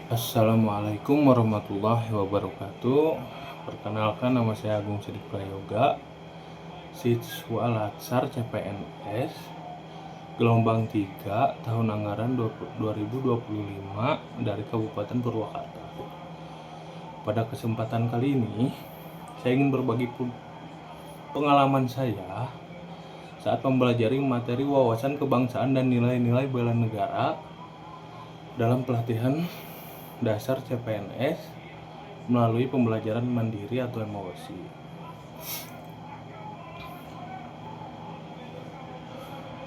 Assalamualaikum warahmatullahi wabarakatuh. Perkenalkan, nama saya Agung Sidik Prayoga, siswa Latsar CPNS gelombang 3 tahun anggaran 2025 dari Kabupaten Purwakarta. Pada kesempatan kali ini, saya ingin berbagi pengalaman saya saat mempelajari materi wawasan kebangsaan dan nilai-nilai bela negara dalam pelatihan dasar CPNS melalui pembelajaran mandiri atau emosi.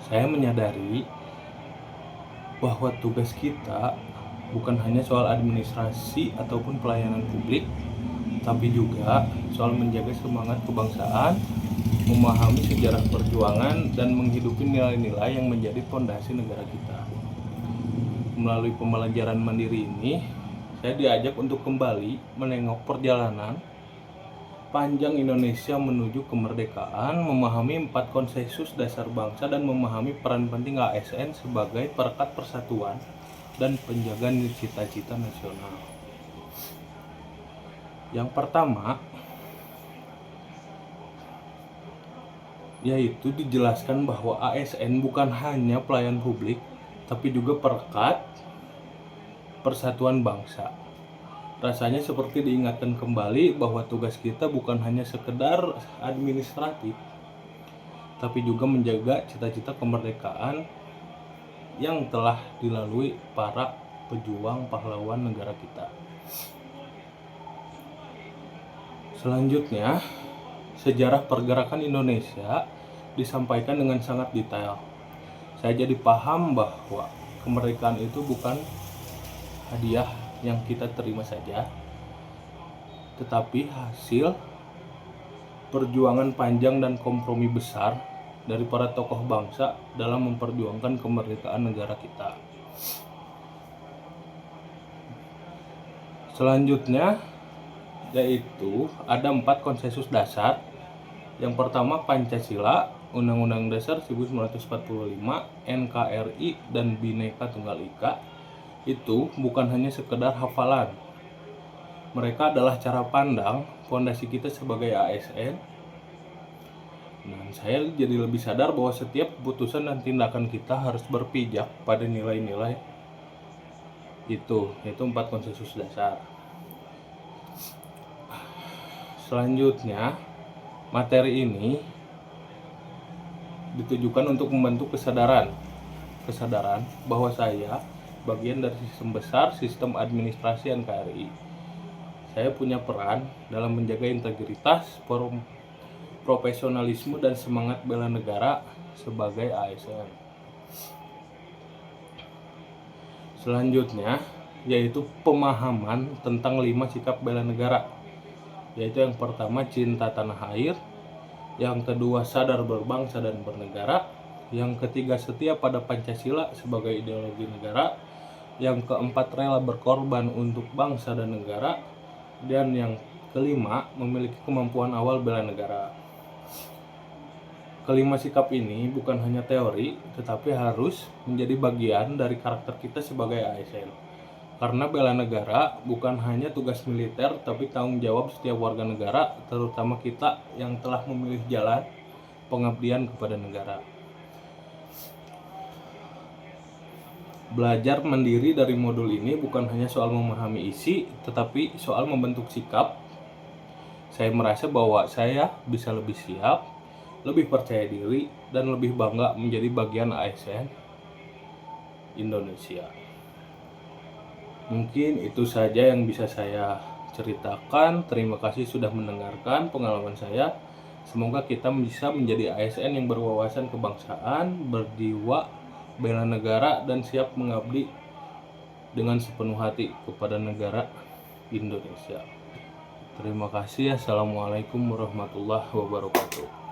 Saya menyadari bahwa tugas kita bukan hanya soal administrasi ataupun pelayanan publik, tapi juga soal menjaga semangat kebangsaan, memahami sejarah perjuangan, dan menghidupi nilai-nilai yang menjadi fondasi negara kita. Melalui pembelajaran mandiri ini, saya diajak untuk kembali menengok perjalanan panjang Indonesia menuju kemerdekaan, memahami 4 konsensus dasar bangsa, dan memahami peran penting ASN sebagai perekat persatuan dan penjaga cita-cita nasional. Yang pertama, yaitu dijelaskan bahwa ASN bukan hanya pelayan publik, tapi juga perekat persatuan bangsa. Rasanya seperti diingatkan kembali bahwa tugas kita bukan hanya sekedar administratif, tapi juga menjaga cita-cita kemerdekaan yang telah dilalui para pejuang pahlawan negara kita. Selanjutnya, sejarah pergerakan Indonesia disampaikan dengan sangat detail. Saya jadi paham bahwa kemerdekaan itu bukan hadiah yang kita terima saja, tetapi hasil perjuangan panjang dan kompromi besar dari para tokoh bangsa dalam memperjuangkan kemerdekaan negara kita. Selanjutnya, yaitu ada 4 konsensus dasar. Yang pertama, Pancasila, Undang-Undang Dasar 1945, NKRI, dan Bhinneka Tunggal Ika. Itu bukan hanya sekedar hafalan. Mereka adalah cara pandang fondasi kita sebagai ASN. Dan saya jadi lebih sadar bahwa setiap keputusan dan tindakan kita harus berpijak pada nilai-nilai itu, yaitu 4 konsensus dasar. Selanjutnya, materi ini ditujukan untuk membentuk kesadaran bahwa saya bagian dari sistem besar sistem administrasi NKRI. Saya punya peran dalam menjaga integritas, profesionalisme, dan semangat bela negara sebagai ASN. Selanjutnya, yaitu pemahaman tentang 5 sikap bela negara, yaitu yang pertama, cinta tanah air, yang kedua, sadar berbangsa dan bernegara, yang ketiga, setia pada Pancasila sebagai ideologi negara, yang keempat, rela berkorban untuk bangsa dan negara, dan yang kelima, memiliki kemampuan awal bela negara. Kelima sikap ini bukan hanya teori, tetapi harus menjadi bagian dari karakter kita sebagai ASN. Karena bela negara bukan hanya tugas militer, tapi tanggung jawab setiap warga negara, terutama kita yang telah memilih jalan pengabdian kepada negara. Belajar mandiri dari modul ini bukan hanya soal memahami isi, tetapi soal membentuk sikap. Saya merasa bahwa saya bisa lebih siap, lebih percaya diri, dan lebih bangga menjadi bagian ASN Indonesia. Mungkin itu saja yang bisa saya ceritakan. Terima kasih sudah mendengarkan pengalaman saya. Semoga kita bisa menjadi ASN yang berwawasan kebangsaan, berjiwa bela negara, dan siap mengabdi dengan sepenuh hati kepada negara Indonesia. Terima kasih. Assalamualaikum warahmatullahi wabarakatuh.